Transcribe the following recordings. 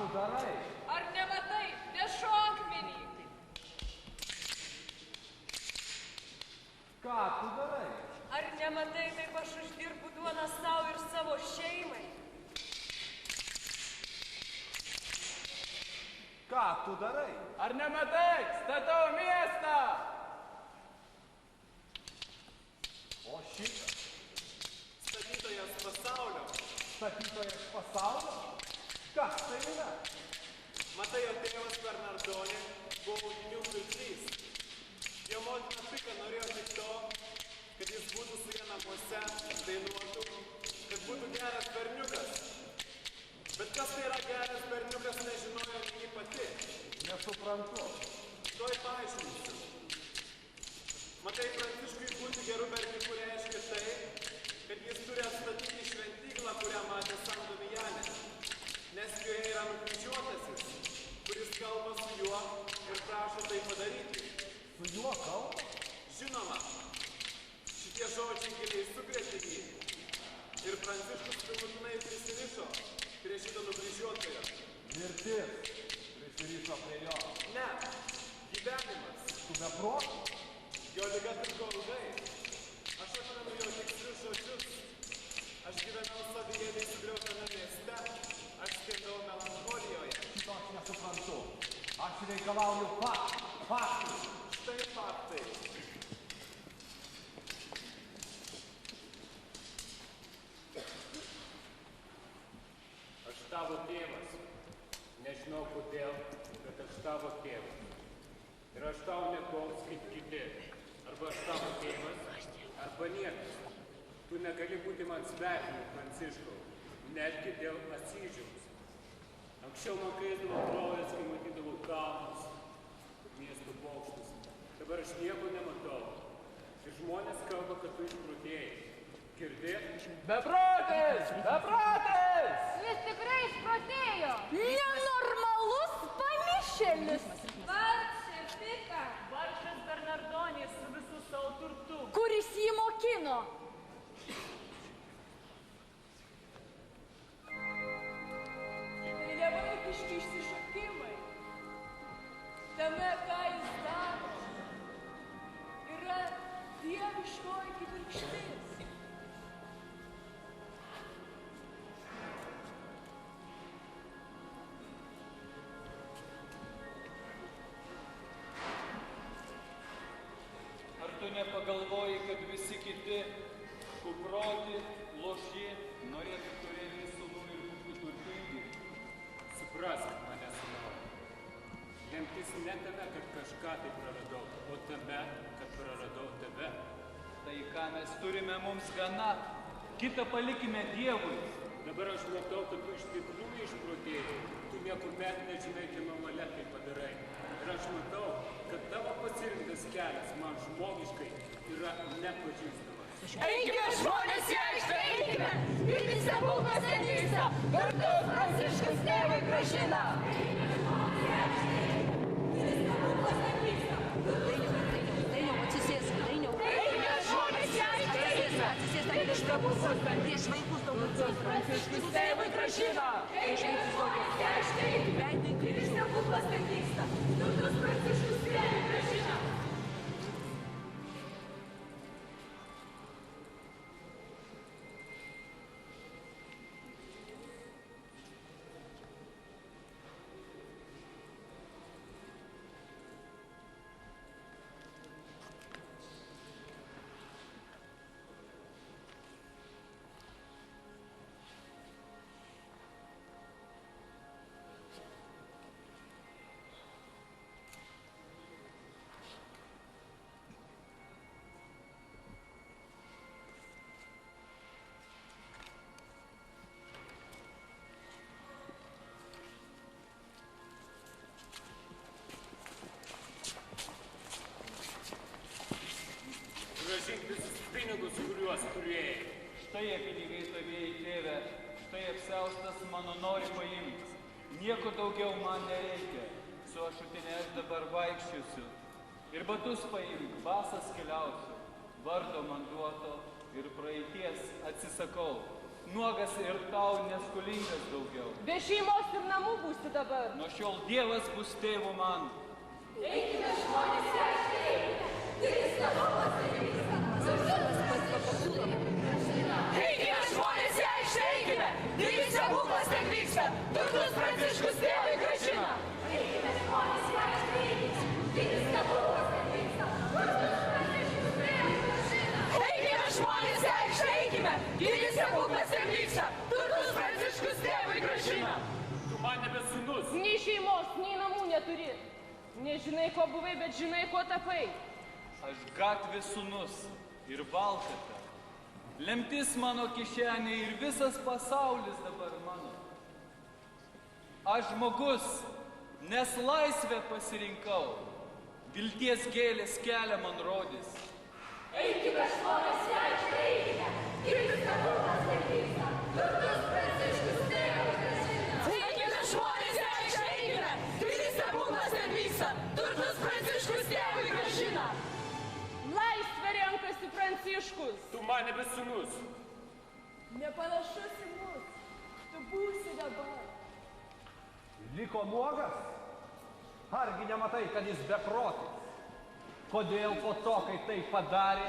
tu darai? Ar nematai, nešokmenį? Ką tu darai? Ar nematai, kaip aš uždirbu duoną savo ir savo šeimai? Ką tu darai? Ar nematai, statau miestą? O šitą? Statytojas pasaulio. Statytojas pasaulio? Kas tai yra? Matai, jo tėvas Bernardonė buvo audinių pirklys. Jo motina Pika norėjo tik to, kad jis būtų su ja namuose, dainuotų, kad būtų geras berniukas. Bet kas tai yra geras berniukas, nežinojo nei pati. Nesuprantu. Tuoj paaiškinsiu. Matai, Pranciškui būti geru berniuku reiškia tai, kad jis turi atstatyti šventyklą, kurią matė San Domijanė. Nes joje yra nukryžiuotasis, kuris kalba su juo ir prašo tai padaryti. Su juo kalba? Žinoma, šitie žodžiai giliai sukrėtė jį. Ir Pranciškus pilnutinai prisirišo prie šito nukryžiuotojo. Mirtis prisirišo prie jo. Ne, gyvenimas. Tu beprotis? Jo liga truko ilgai. Aš atmenu jo tikslius žodžius. Aš gyvenau savijėliai sugriautame mieste. Aš skendau melancholijoje. Šito aš nesuprantu. Aš reikalauju faktų. Štai faktai. Aš tavo tėvas. Nežinau kodėl, bet aš tavo tėvas. Ir aš tau nekoks kaip kiti. Arba aš tavo tėvas, arba niekas. Tu negali būti man svetimu, Pranciškau, netgi dėl Asyžiaus. Anksčiau man kaisdavo kraujas, kai matydavau kalnus, miestų bokštus. Dabar aš nieko nematau. Ir žmonės kalba, kad tu išprotėjai. Girdi? Beprotis! Beprotis! Jis tikrai išprotėjo. Nenormalus pamišėlis. Vargšė Pika! Vargšas Bernardonis su visu savo turtu. Kuris jį mokino. Tai nevaikiški išsišokimai. Tame, ką jis daro, yra dieviškoji kibirkštis. Ar tu nepagalvoji, kad visi kiti, kuproti, loši, norėtų turėti sūnų ir būti turtingi? Suprask mane, sūnau. Lemtis ne tame, kad kažką tai praradau, o tame, kad praradau tave. Tai ką mes turime mums gana, kitą palikime Dievui. Dabar aš matau, kad tu iš tikrųjų išprotėjai. Tu niekuomet nežinai, kieno valia tai padarai. Ir aš matau, kad tavo pasirinktas kelias man žmogiškai yra nepažįstamas. Eikime žmonės į aikštę, eikime! Vykti stebuklas nevyksta, kartu Pranciškus tėvui grąžina! Dainiau, atsisėsk, Dainiau. Eikime žmonės į aikštę, atsisėsk, prieš vaikus daugiau. Pranciškus tėvui grąžina! Eikime žmonės į aikštę, eikime! Vykti stebuklas nevyksta, kartu Pranciškus tėvui grąžina! Grąžink visus pinigus, kuriuos turėjai. Štai jie pinigai tavėjai, tėve, štai apsiaustas mano nori paimti. Nieko daugiau man nereikia, su ašutinės dabar vaikščiosiu. Ir batus paimk, basas keliausiu, vardo man duoto ir praeities atsisakau. nuogas ir tau neskolingas daugiau. Be šeimos ir namų būsi dabar. Nuo šiol Dievas bus tėvu man. Eikime žmonės į aikštę, eikime. Didelis stebuklas tai vyksta. Eikime žmonės į aikštę, eikime. Didelis stebuklas tai vyksta. Turtus Pranciškus tėvui grąžina. Eikime žmonės į aikštę, eikime. Didelis stebuklas tai vyksta. Turtus Pranciškus tėvui grąžina. Eikime žmonės į aikštę, eikime. Didelis stebuklas tai vyksta. Turtus Pranciškus tėvui grąžina. Tu man nebe sūnus. Nei šeimos, nei namų neturi. Nežinai, ko buvai, bet žinai, ko tapai. Aš gatvės sūnus ir valkata. Lemtis mano kišenė ir visas pasaulis dabar mano. Aš žmogus, nes laisvę pasirinkau. Vilties gėlės kelią man rodys. Eikime žmonės į aikštę, eikime. Didelis stebuklas tai vyksta. Turtus Pranciškus tėvui grąžina. Eikime žmonės į aikštę, eikime. Didelis stebuklas tai vyksta. Turtus Pranciškus tėvui grąžina. Laisvę renkasi Pranciškus. Tu man nebe sūnus. Nepanašus į mus. Tu būsi dabar. Liko nuogas? Argi nematai, kad jis beprotis? Kodėl po to, kai tai padarė,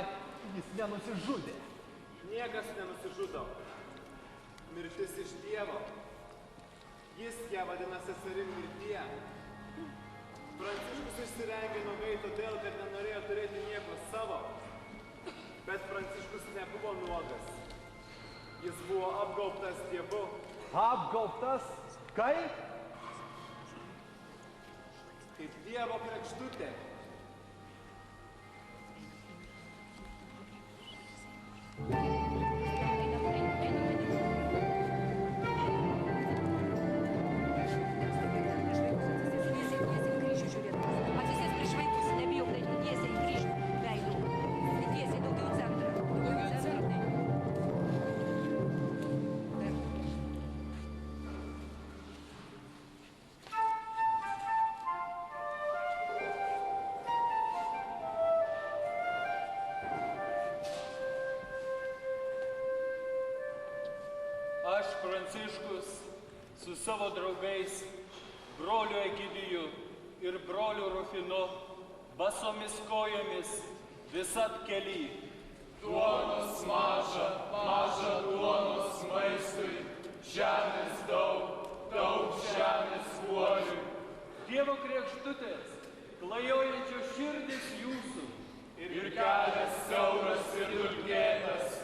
jis nenusižudė? Niekas nenusižudo. Mirtis iš Dievo. Jis ją vadina seserim mirtyje. Pranciškus išsirengė nuogai todėl, kad nenorėjo turėti nieko savo. Bet Pranciškus nebuvo nuogas. Jis buvo apgaubtas Dievu. Apgaubtas? Kaip? Kaip Dievo kregždutė. Atsisės prieš vaikus, nebijok daryti tiesiai į kryžių veidu. Tiesiai daugiau centrą. Aš, Pranciškus, su savo draugais, broliu Egidiju ir broliu Rufinu, basomis kojomis visat kely. Duonos maža, maža duonos maistui, žemės daug, daug žemės guoliui. Dievo kregždutės, klajojančios širdis jūsų. Ir kelias siauras ir dulkėtas,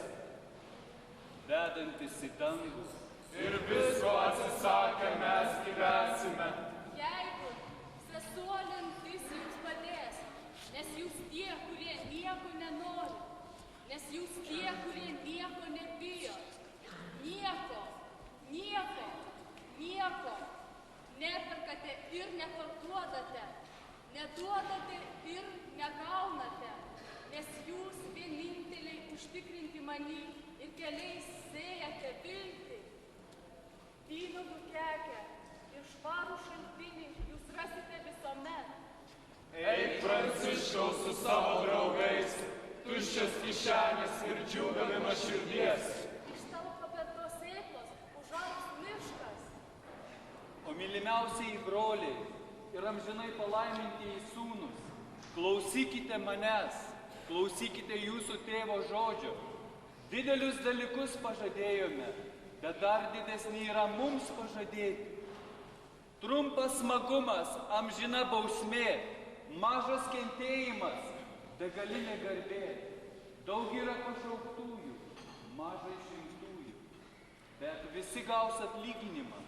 Vedantis į dangų. ir visko atsisakę mes gyvensime. Jeigu sesuo lemtis jums padės, nes jūs tie, kurie nieko nenori, nes jūs tie, kurie nieko nebijo, nieko, nieko, nieko neperkate ir neparduodate, neduodate ir negaunate, nes jūs vieninteliai užtikrinti many ir keliais sėjate viltį. Vynuogų kekę ir švarų šaltinį jūs rasite visuomet. Eik Pranciškau su savo draugais, tuščias kišenės ir džiūgavimas širdies. Iš tavo pabertos sėklos užaugs miškas. O mylimiausiai broliai ir amžinai palaimintieji sūnus, klausykite manęs, klausykite jūsų tėvo žodžio. Didelius dalykus pažadėjome, bet dar didesnį yra mums pažadėti. Trumpas smagumas, amžina bausmė, mažas kentėjimas, begalinė garbė. Daug yra pašauktųjų, mažai išrinktųjų, bet visi gaus atlyginimą.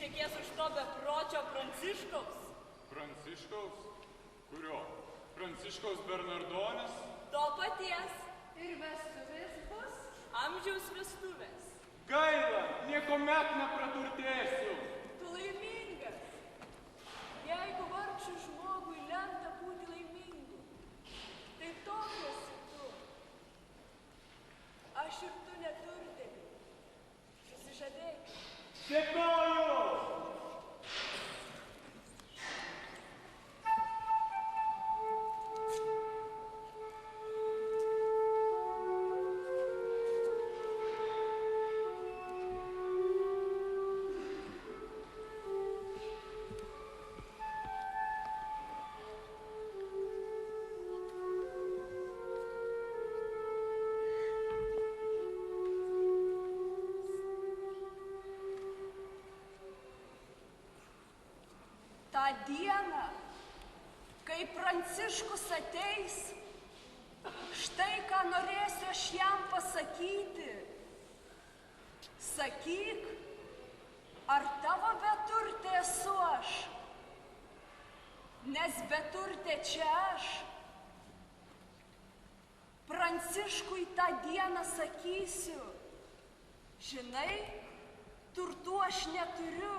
ištekės už to bepročio Pranciškaus. Pranciškaus? Kurio? Pranciškaus Bernardonis? To paties. Ir vestuvės bus? Amžiaus vestuvės. Gaila, niekuomet nepraturtėsiu. Tu laimingas. Jeigu vargšui žmogui lemta būti laimingu, tai toks esi tu. Aš ir tu neturtėliai. Susižadėk. Dėkoju! tą dieną, kai Pranciškus ateis, štai ką norėsiu aš jam pasakyti. Sakyk, ar tavo beturtė esu aš? Nes beturtė čia aš. Pranciškui tą dieną sakysiu, žinai, turtų aš neturiu.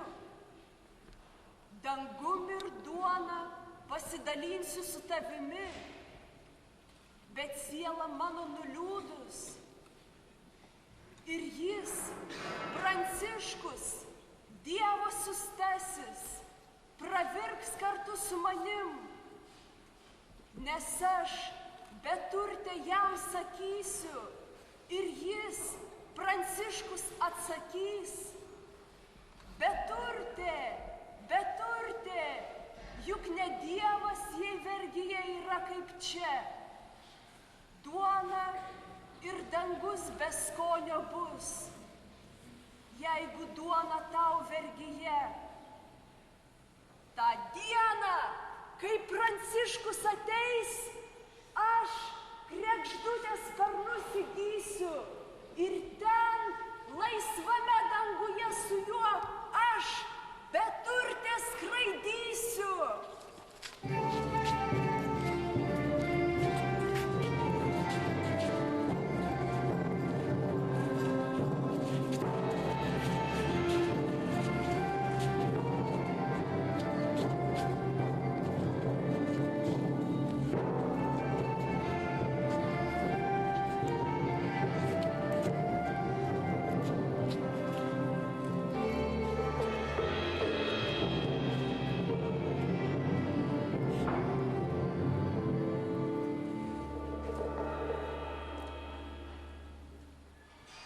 Dangum ir duona pasidalinsiu su tavimi, bet siela mano nuliūdus. Ir jis, Pranciškus, Dievo siųstasis, pravirks kartu su manim, nes aš beturtė jam sakysiu, ir jis, Pranciškus, atsakys: beturtė, beturtė, juk ne Dievas, jei vergija yra kaip čia. Duona ir dangus be skonio bus, jeigu duona tau vergija. Ta diena, kai Pranciškus ateis, aš kregždutės sparnus įgysiu ir ten, laisvame danguje su juo, aš beturtė skraidysiu.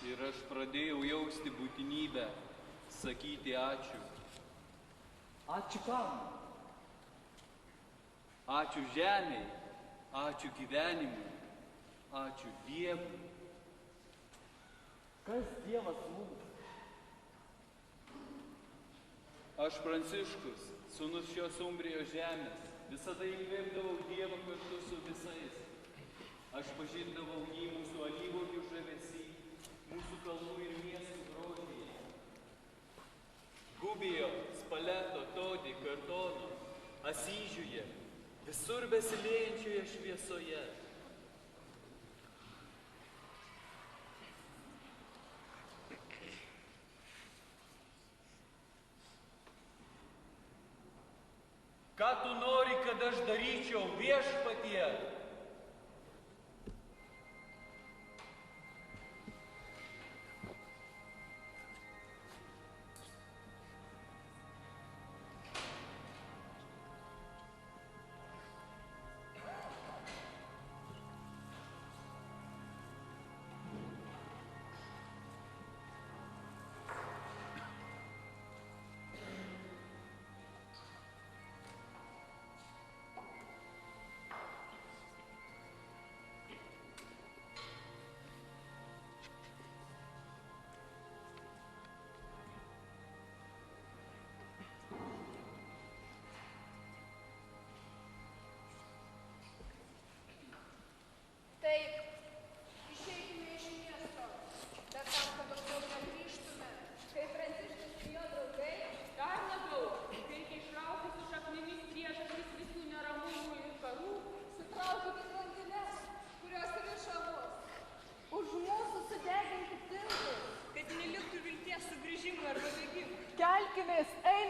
Ir aš pradėjau jausti būtinybę sakyti ačiū. Ačiū kam? Ačiū žemei, ačiū gyvenimui, ačiū Dievui. Kas Dievas mums? Aš Pranciškus, sūnus šios Umbrijos žemės, visada įkvėpdavau Dievą kartu su visais. Aš pažindavau jį mūsų alyvuogių žavesy, mūsų kalnų ir miestų grožyje. Gubijo, Spaleto, Todi, Kartono, Asyžiuje, visur besiliejančioje šviesoje. Ką tu nori, kad aš daryčiau, Viešpatie?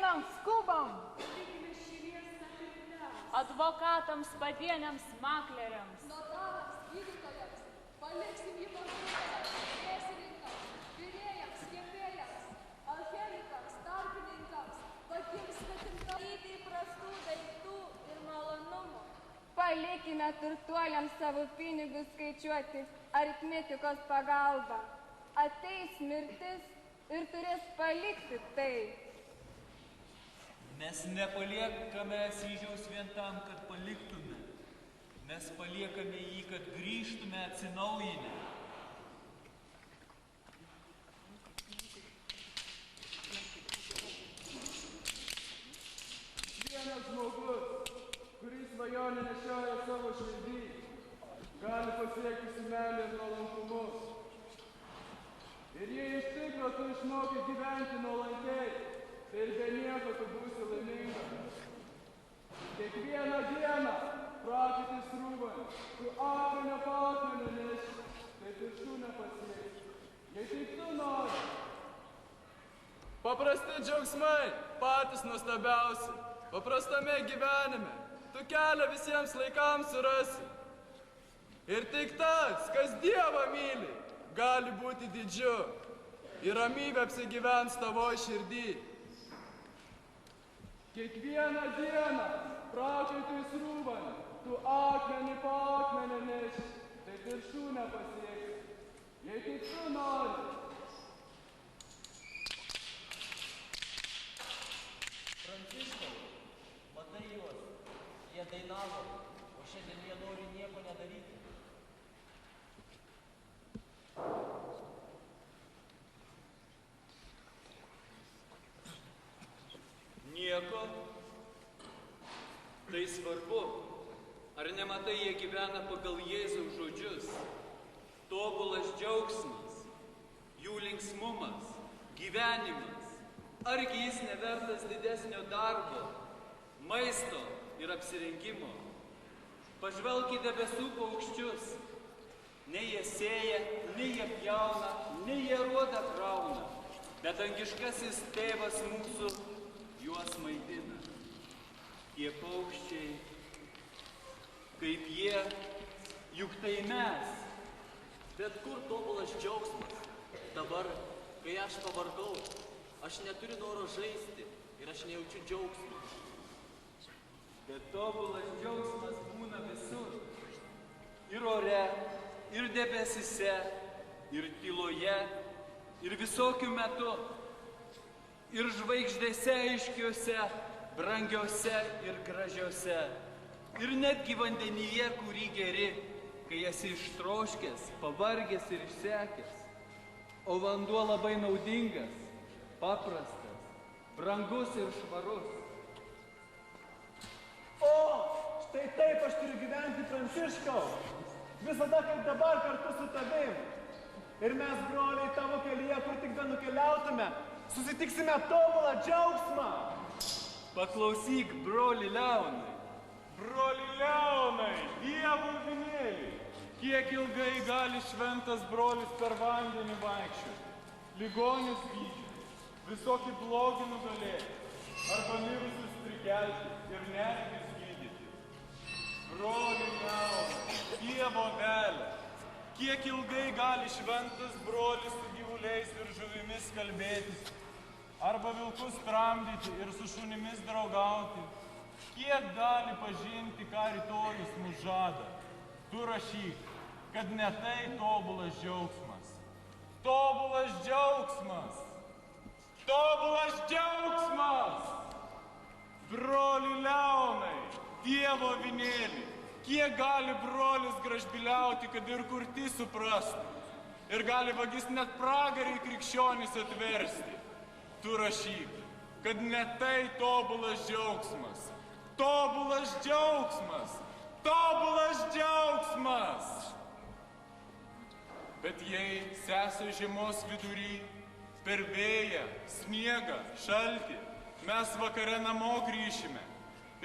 Einam, skubam. Advokatams, padieniams, makleriams. Notarams, gydytojams, paliksim jį parduotuvėms, mėsininkams, virėjams, kepėjams, alchemikams, tarpininkams, patiems svetimtaučiams. Įprastų daiktų ir malonumų. Palikime turtuoliams savo pinigus skaičiuoti aritmetikos pagalba. Ateis mirtis ir turės palikti tai. Mes nepaliekame Asyžiaus vien tam, kad paliktume. Mes paliekame jį, kad grįžtume atsinaujinę. Vienas žmogus, kuris svajonę nešioja savo širdį, gali pasiekti su meilė ir nuolankumu. Ir jei iš tikro tu išmokai gyventi nuolankiai, tai ir be nieko tu būsi laimingas. Kiekvieną dieną prakaitis srūvant, tu akmenio po akmenio neši, tai tikslų nepasieksi. Jei tik tu nori. Paprasti džiaugsmai, patys nuostabiausi. Paprastame gyvenime, tu kelią visiems laikams surasi. Ir tik tas, kas Dievą myli, gali būti didžiu. Ir ramybė apsigyvens tavo širdį. Kiekvieną dieną prakaitui srūvant, tu akmenį po akmenio neši, tai viršų nepasieksi. Jei tik tu nori. Pranciškau, matai juos, jie dainavo, o šiandien jie nori nieko nedaryti. Nieko? Tai svarbu. Ar nematai, jie gyvena pagal Jėzaus žodžius? Tobulas džiaugsmas, jų linksmumas, gyvenimas. Argi jis nevertas didesnio darbo, maisto ir apsirengimo? Pažvelk į debesų paukščius. Nei jie sėja, nei jie pjauna, nei jie ruodą krauna. Bet dangiškasis tėvas mūsų juos maitina. Tie paukščiai, kaip jie, juk tai mes. Bet kur tobulas džiaugsmas? Dabar, kai aš pavargau, aš neturiu noro žaisti ir aš nejaučiu džiaugsmo. Bet tobulas džiaugsmas būna visur. Ir ore, ir debesise, ir tyloje, ir visokių metų. Ir žvaigždėse aiškiuose, brangiuose ir gražiuose. Ir netgi vandenyje, kurį geri, kai esi ištroškęs, pavargęs ir išsekęs. O vanduo labai naudingas, paprastas, brangus ir švarus. O, štai taip aš turiu gyventi, Pranciškau. Visada kaip dabar kartu su tavim. Ir mes, broliai, tavo kelyje, kur tik benukeliautume, susitiksime tobulą džiaugsmą. Paklausyk, broli Leonai. Broli Leonai, Dievo vinėlį. Kiek ilgai gali šventas brolis per vandenį vaikščioti, ligonius gydyti, visokį blogį nugalėti, arba mirusius prikelti ir netgis gydyti. Broli Leonai, Dievo velė, kiek ilgai gali šventas brolis su gyvuliais ir žuvimis kalbėtis, arba vilkus tramdyti ir su šunimis draugauti. Kiek gali pažinti, ką rytojus mus žada? Tu rašyk, kad ne tai tobulas džiaugsmas. Tobulas džiaugsmas! Tobulas džiaugsmas! Broli Leonai, Dievo vinėlį, kiek gali brolis gražbiliauti, kad ir kurti suprastų. Ir gali vagis net pragarį krikščionys atversti. Tu rašyk, kad ne tai tobulas džiaugsmas. Tobulas džiaugsmas! Tobulas džiaugsmas! Bet jei sesio žiemos vidury, per vėją, sniegą, šaltį, mes vakare namo grįšime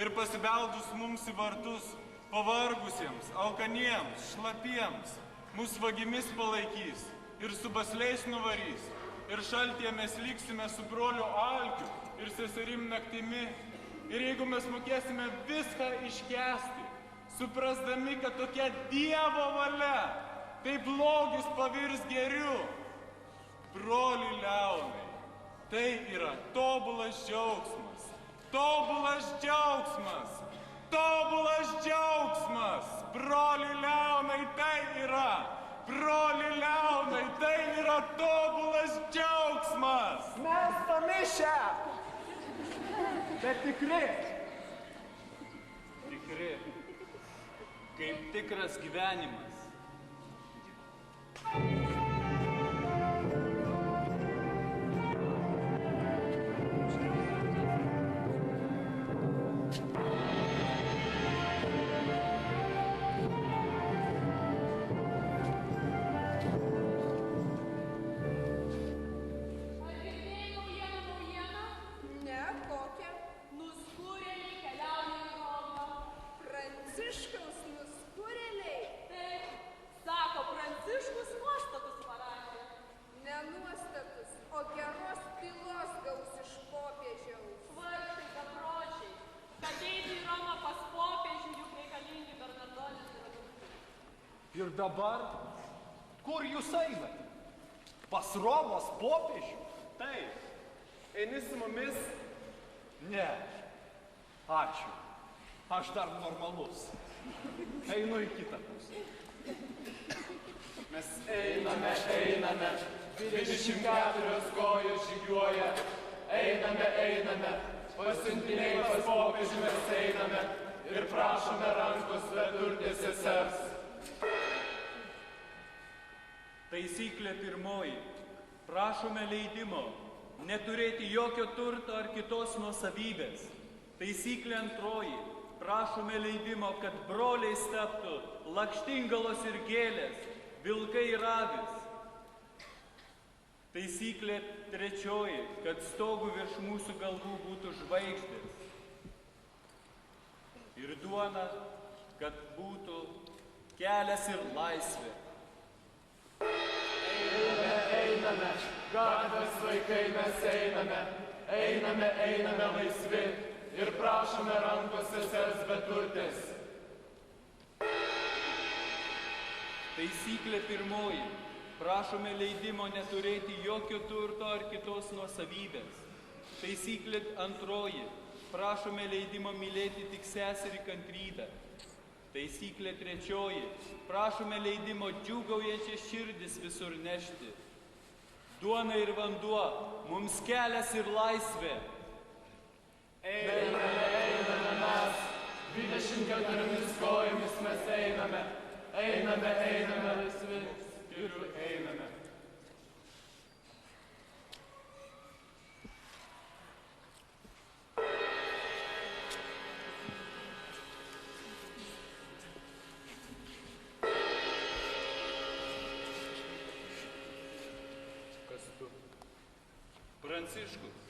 ir pasibeldus mums į vartus, pavargusiems, alkaniems, šlapiems, mus vagimis palaikys ir su basliais nuvarys, ir šaltyje mes liksime su broliu Alkiu ir seserim Naktimi. Ir jeigu mes mokėsime viską iškęsti, suprasdami, kad tokia Dievo valia, tai blogis pavirs geriu. Broli Leonai, tai yra tobulas džiaugsmas. Tobulas džiaugsmas. Tobulas džiaugsmas. Broli Leonai, tai yra. Broli Leonai, tai yra tobulas džiaugsmas. Mes pamišę, bet tikri. Tikri, kaip tikras gyvenimas. Ir dabar, kur jūs einate? Pas Romos popiežių? Taip. Eini su mumis? Ne. Ačiū. Aš dar normalus. Einu į kitą pusę. Mes einame. 24 kojos žygiuoja. Einame. Pasiuntiniai pas popiežių mes einame. Ir prašome rankos beturtės sesers. Taisyklė pirmoji. Prašome leidimo neturėti jokio turto ar kitos nuosavybės. Taisyklė antroji. Prašome leidimo, kad broliais taptų lakštingalos ir gėlės, vilkai ir avys. Taisyklė trečioji. Kad stogų virš mūsų galvų būtų žvaigždės. Ir duona, kad būtų kelias ir laisvė. Einame, gatvės vaikai mes einame. Einame laisvi ir prašome rankos sesers beturtės. Taisyklė pirmoji. Prašome leidimo neturėti jokio turto ar kitos nuosavybės. Taisyklė antroji. Prašome leidimo mylėti tik seserį Kantrybę. Taisyklė trečioji. Prašome leidimo džiūgaujančias širdis visur nešti. Duona ir vanduo, mums kelias ir laisvė. Einame mes, 24 kojomis mes einame. Einame laisvi ir einame. Pranciškus.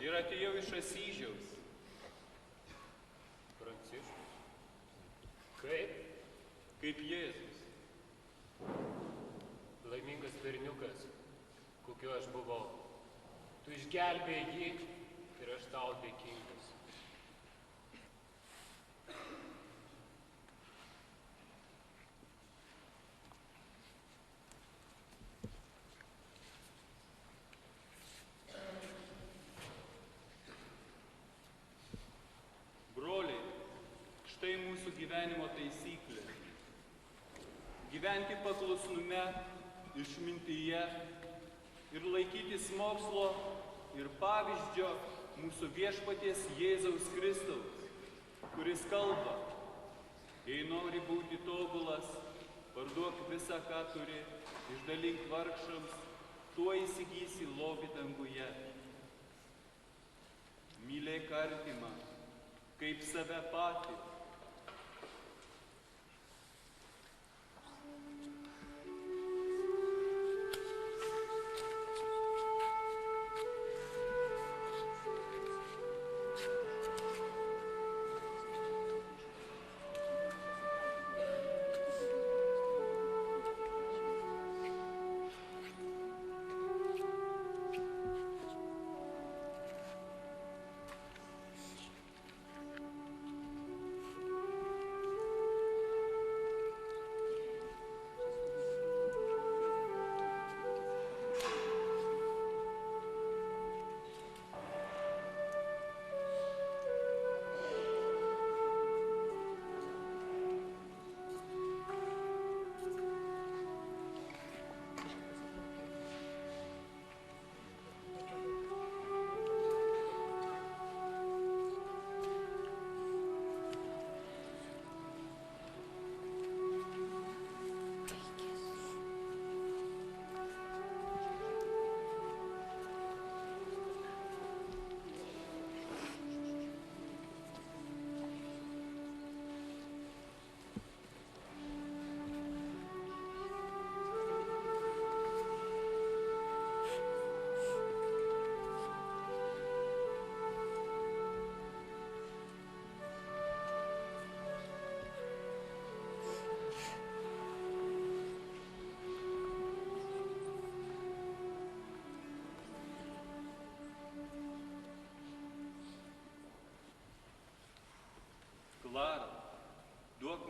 Ir atėjau iš Asyžiaus. Pranciškus? Kaip? Kaip Jėzus. Laimingas berniukas, kokiu aš buvau. Tu išgelbėjai jį ir aš tau dėkingas. Tai mūsų gyvenimo taisyklė. Gyventi paklusnume, išmintyje ir laikytis mokslo ir pavyzdžio mūsų viešpaties Jėzaus Kristaus, kuris kalba: jei nori būti tobulas, parduok visą, ką turi, išdalink vargšams, tuo įsigysi lobį danguje. Mylėk artimą, kaip save patį.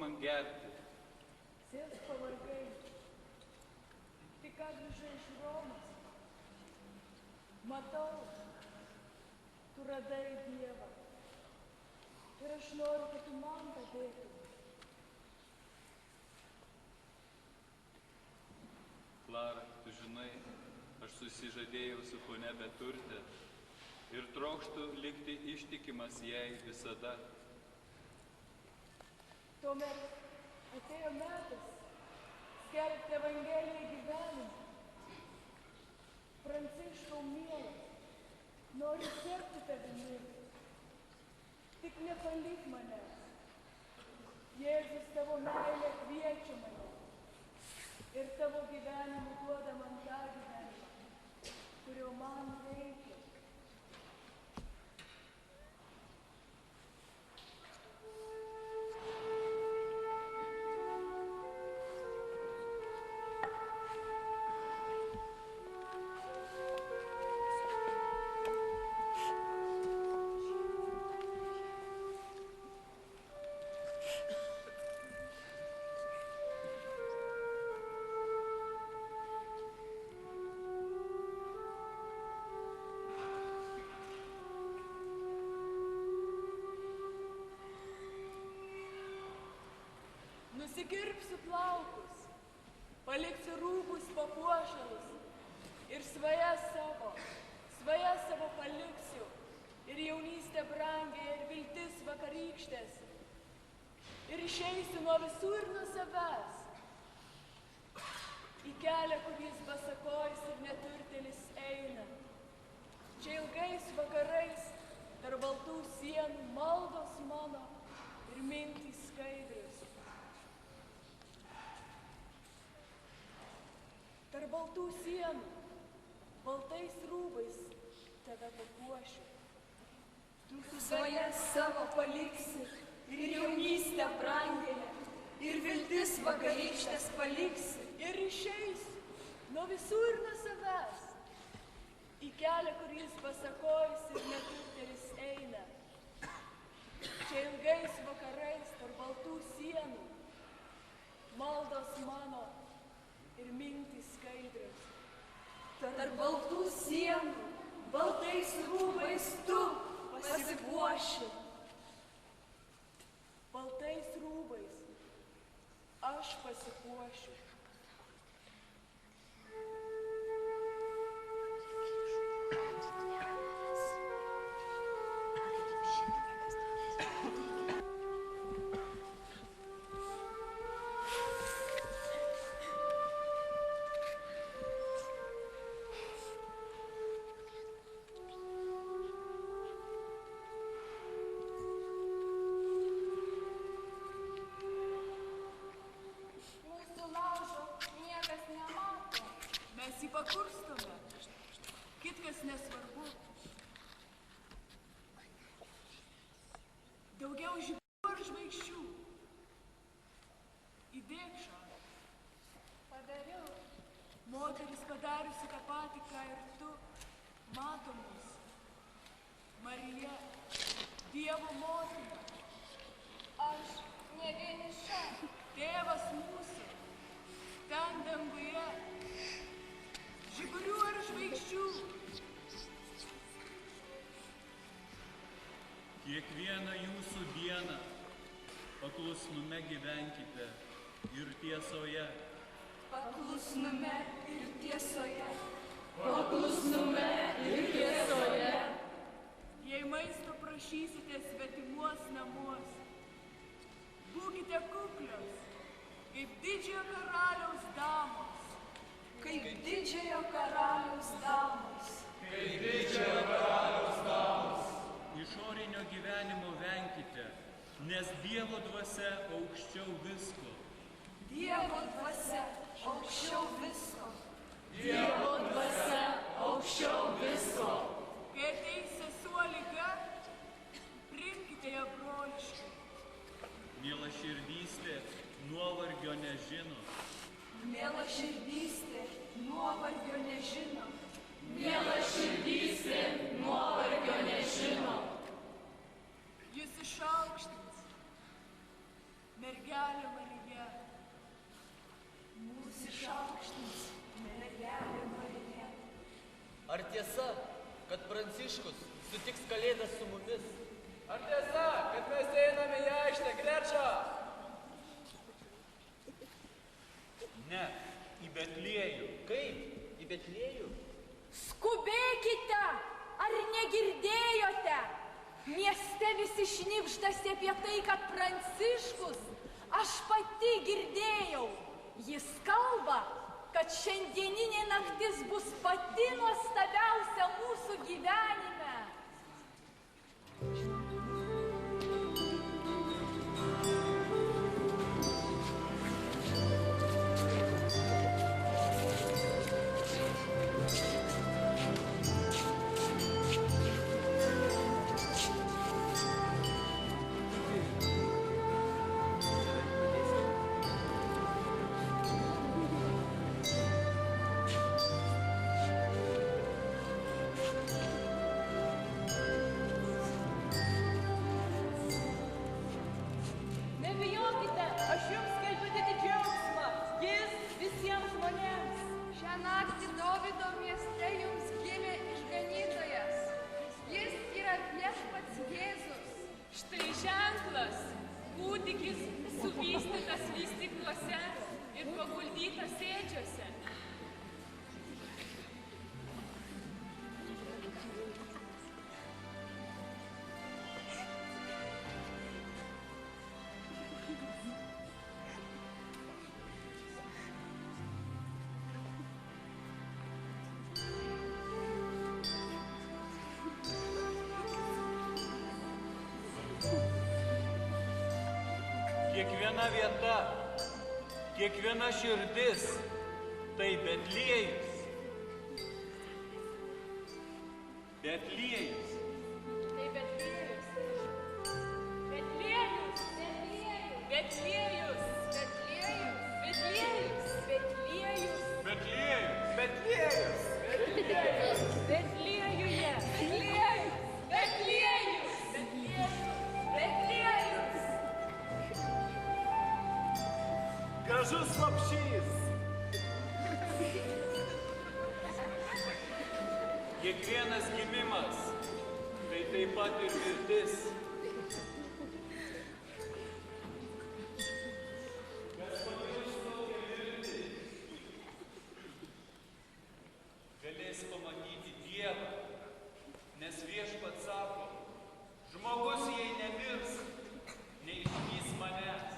man gerti. Sėsk pavargai. Tik ką grįžai iš Romos. Matau, tu radai Dievą. Ir aš noriu, kad tu man padėtum. Klara, tu žinai, aš susižadėjau su ponia Beturte ir trokštu likti ištikimas jai visada. Tuomet atėjo metas skelbti Evangeliją gyvenimą. Pranciškau mielas, noriu sekti tavimi. Tik nepalik manęs. Jėzus tavo meilę kviečia mane. Ir tavo gyvenimu duoda man tą gyvenimą, kurio man reikia. Nusikirpsiu plaukus, paliksiu rūbus papuošalus ir svajas savo paliksiu ir jaunystę brangiai ir viltis vakarykštės ir išeisiu nuo visų ir nuo savęs į kelią, kur jis basakojis ir neturtėlis eina. Čia ilgais vakarais tarp baltų sienų maldos mano ir mintys skaidrius. Tarp baltų sienų, baltais rūbais tave papuošiu. Tu svajas savo paliksi ir jaunystę brangėlę, ir viltis vakarykštės paliksi. Ir išeisi nuo visų ir nuo savęs į kelią, kur jis pasakojus ir neturtėlis eina. Čia ilgais vakarais tarp baltų sienų, maldos mano ir mintys skaidrios. Tarp baltų sienų, baltais rūbais tu pasipuoši. Baltais rūbais aš pasipuošiu. Pakurstome, kitkas nesvarbu. Daugiau žibų ar žvaigždžių. Įdėk šalį. Padariau. Moteris padariusi tą patį, ką ir tu, mato mus. Marija, Dievo motina. Aš ne vieniša. Tėvas mūsų, ten danguje. Žiburių ar žvaigždžių. Kiekvieną jūsų dieną paklusnume gyvenkite ir tiesoje. Paklusnume ir tiesoje. Paklusnume ir tiesoje. Jei maisto prašysite svetimuos namuos, būkite kuklios, kaip didžiojo karaliaus damos. Kaip didžiojo karaliaus damos. Kaip didžiojo karaliaus damos. Išorinio gyvenimo venkite, nes Dievo dvasia aukščiau visko. Dievo dvasia aukščiau visko. Dievo dvasia aukščiau visko. Kai ateis sesuo liga, priimkite ją broliškai. Miela širdystė nuovargio nežino. Miela širdystė nuovargio nežino. Miela širdystė nuovargio nežino. Jis išaukštins, mergelė tiesa, kad Pranciškus sutiks kalėdas su mumis? Ar tiesa, kad mes einame į aikštę Grečą? Ne, į Betliejų. Kaip? Į Betliejų? Skubėkite! Ar negirdėjote? Mieste visi šnibždasi apie tai, kad Pranciškus, aš pati girdėjau, jis kalba, kad šiandieninė naktis bus pati nuostabiausia mūsų gyvenime. Nebijokite, aš jums skelbiu didį džiaugsmą. Jis visiems žmonėms. Šią naktį Dovydo mieste jums gimė išganytojas. Jis yra viešpats Jėzus. Štai ženklas. Kūdikis suvystytas vystykluose ir paguldytas ėdžiuose. Kiekviena vieta, kiekviena širdis, tai Betliejus. Betliejus. Tai Betliejus. Betliejus. Betliejus. Betliejus. Betliejus. Betliejus. Betliejus. Betliejuje. Betliejus. Betliejus. Betliejus. Gražus lopšys. Kiekvienas gimimas, tai taip pat ir mirtis. Kas patirs tokią mirtį, galės pamatyti Dievą, nes Viešpats sako, žmogus jei nemirs, neišvys manęs.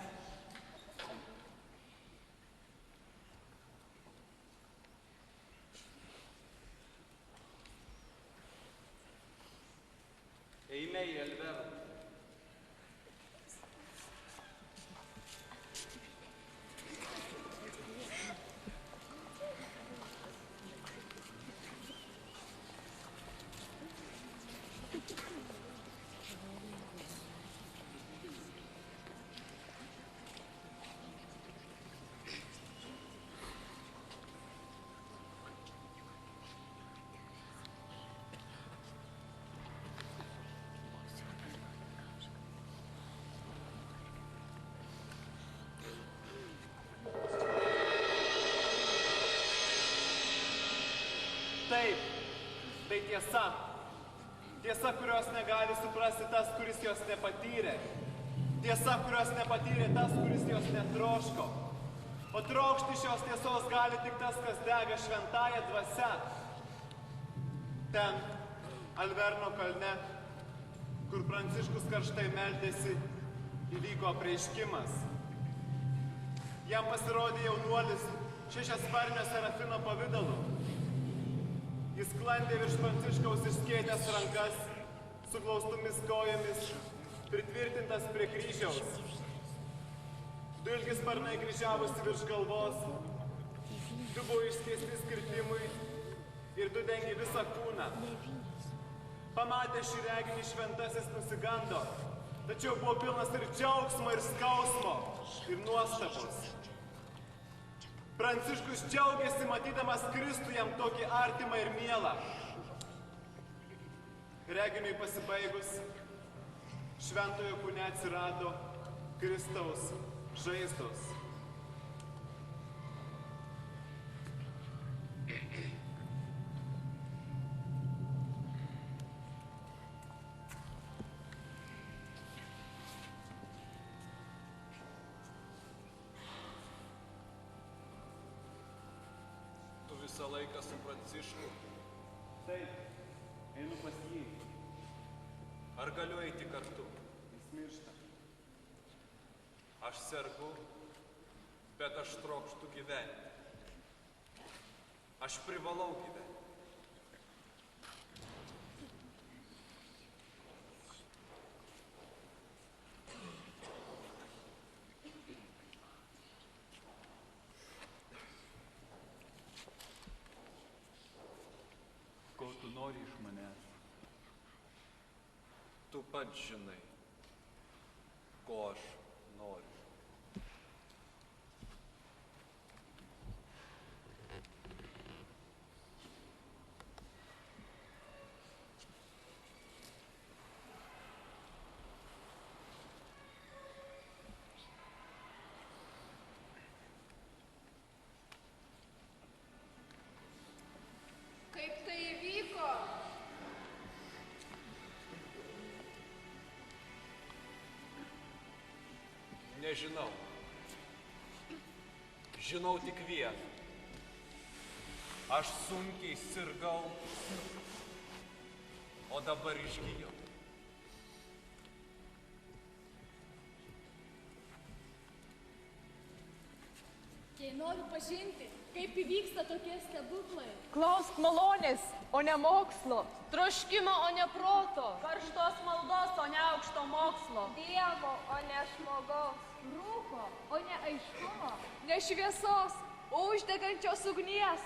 Eime į Alverną. Taip, tai tiesa. Tiesa, kurios negali suprasti tas, kuris jos nepatyrė. Tiesa, kurios nepatyrė tas, kuris jos netroško. O trokšti šios tiesos gali tik tas, kas dega šventąją dvasią. Ten, Alverno kalne, kur Pranciškus karštai meldėsi, įvyko apreiškimas. Jam pasirodė jaunuolis šešiasparnio serafino pavidalu. Jis sklandė virš Pranciškaus išskėtęs rankas, su glaustomis kojomis, pritvirtintas prie kryžiaus. Du ilgi sparnai kryžiavosi virš galvos, du buvo išskėsti skirtimui ir du dengė visą kūną. Pamatė šį reginį šventasis nusigando, tačiau buvo pilnas ir džiaugsmo, ir skausmo, ir nuostabos. Pranciškus džiaugiasi matydamas Kristų jam tokį artimą ir mielą. Reginiui pasibaigus, šventojo kūne atsirado Kristaus žaizdos. visą laiką su Prancišku. Taip, einu pas jį. Ar galiu eiti kartu? Jis miršta. Aš sergu, bet aš trokštu gyventi. Aš privalau gyventi. Ko tu nori iš manęs? Tu pats žinai, ko aš noriu. Kaip tai įvyko? Nežinau. Žinau tik vieną. Aš sunkiai sirgau, o dabar išgijau. Jei noriu pažinti, kaip įvyksta tokie stebuklai. Klausk malonės, o ne mokslo. Troškimo, o ne proto. Karštos maldos, o ne aukšto mokslo. Dievo, o ne žmogaus. Rūko, o ne aiškumo. Ne šviesos, o uždegančios ugnies.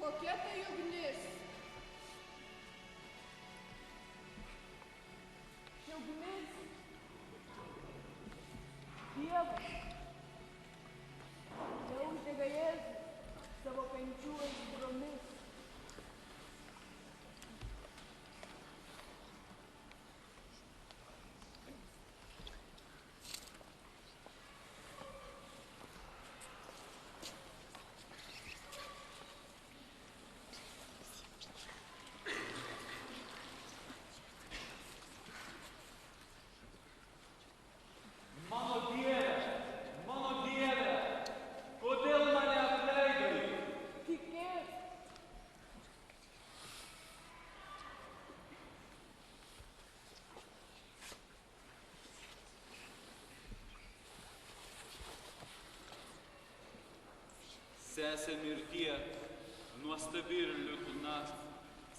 Kokia tai ugnis? Ugnis. Dievas. Jau uždega Jėzus savo kančių aistromis. Mano Dieve, kodėl mane apleidai? Tikėk. Sesė mirtie, nuostabi ir liūdna.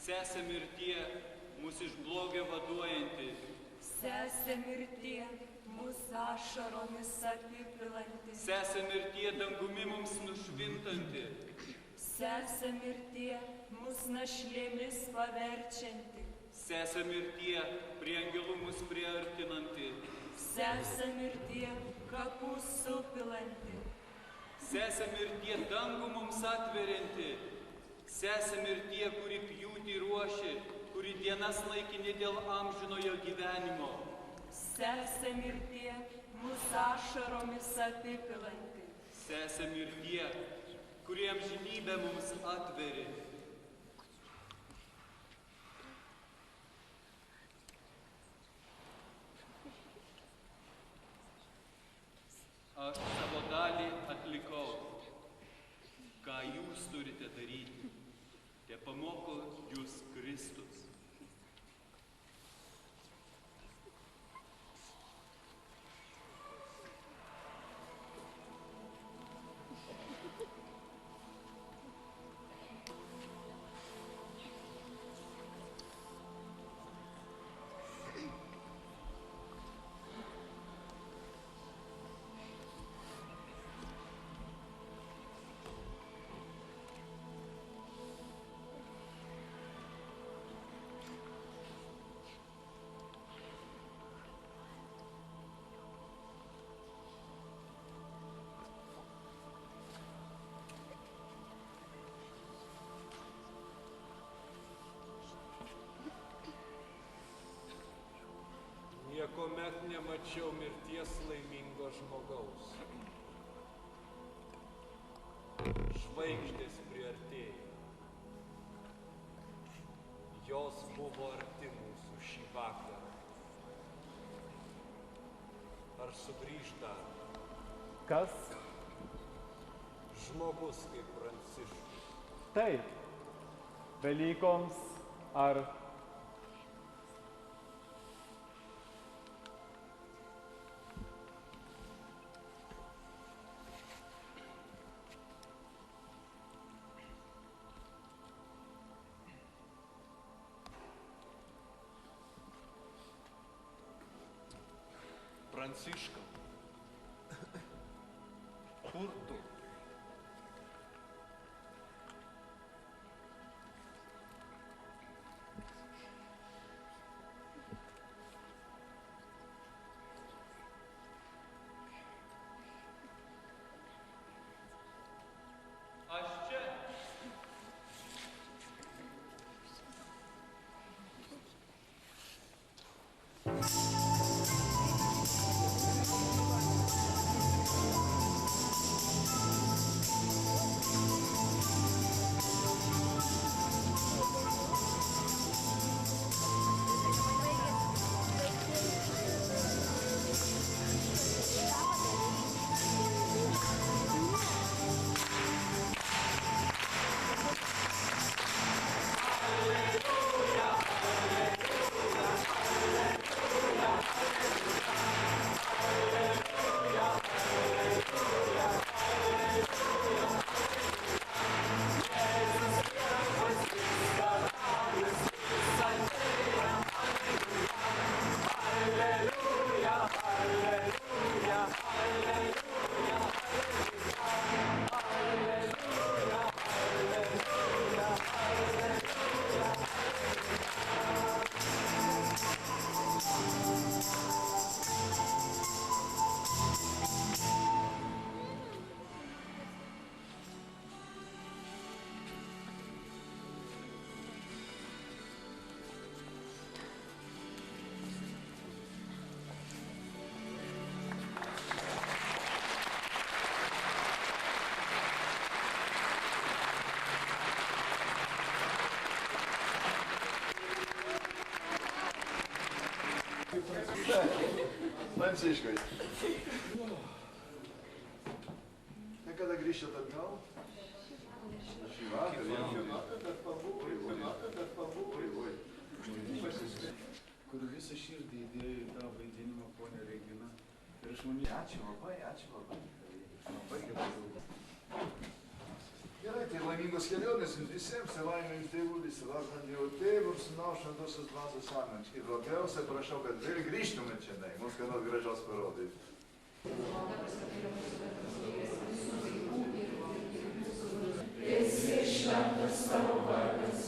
Sesė mirtie, mus iš blogio vaduojanti. Sesė mirtie, mūsų ašaromis apipilanti. Sesė mirtie, dangumi mums nušvintanti. Sesė mirtie, mūsų našlėmis paverčianti. Sesė mirtie, prie angelų mus priartinanti. Sesė mirtie, kapų supilanti. Sesė mirtie, dangų mums atverianti. Sesė mirtie, kuri pjūtį ruoši, kuri dienas laikini dėl amžinojo gyvenimo. Sesė mirtie, mūsų ašaromis apipilanti. Sesė mirtie, kuri amžinybę mums atveri. Aš savo dalį atlikau. Ką jūs turite daryti? Te pamoko jūs Kristus. Niekuomet nemačiau mirties laimingo žmogaus. Žvaigždės priartėjo. Jos buvo arti mūsų šį vakarą. Ar sugrįž dar? Kas? Žmogus kaip Pranciškus. Taip, Velykoms ar Pranciška, kur tu? Aš čia. Pranciškai. Tai kada grįžtat atgal? Šį vakarą. Kur visą širdį įdėjo į tą vaidinimą, ponia Regina. Ir aš manau... Ačiū labai. Labai gerai. Gerai, tai laimingos kelionės jums visiems, laimės tėvulis, vardant Dievo Tėvo ir Sūnaus Šventosios Dvasios Amen. Ir labiausiai prašau, kad vėl grįžtumėt čionai, mums ką nors gražios parodyti. Esi šventas tavo vardas,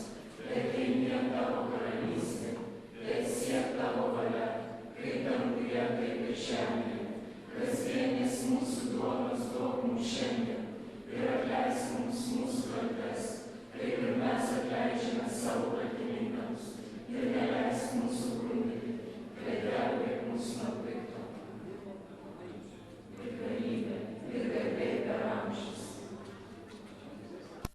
tebūnie tavo karalystė, tesiek tavo valia, kaip danguje, taip ir žemėje. Kasdienės mūsų duonos duok mums šiandien ir atleisk mums mūsų kaltes, kaip ir mes atleidžiame savo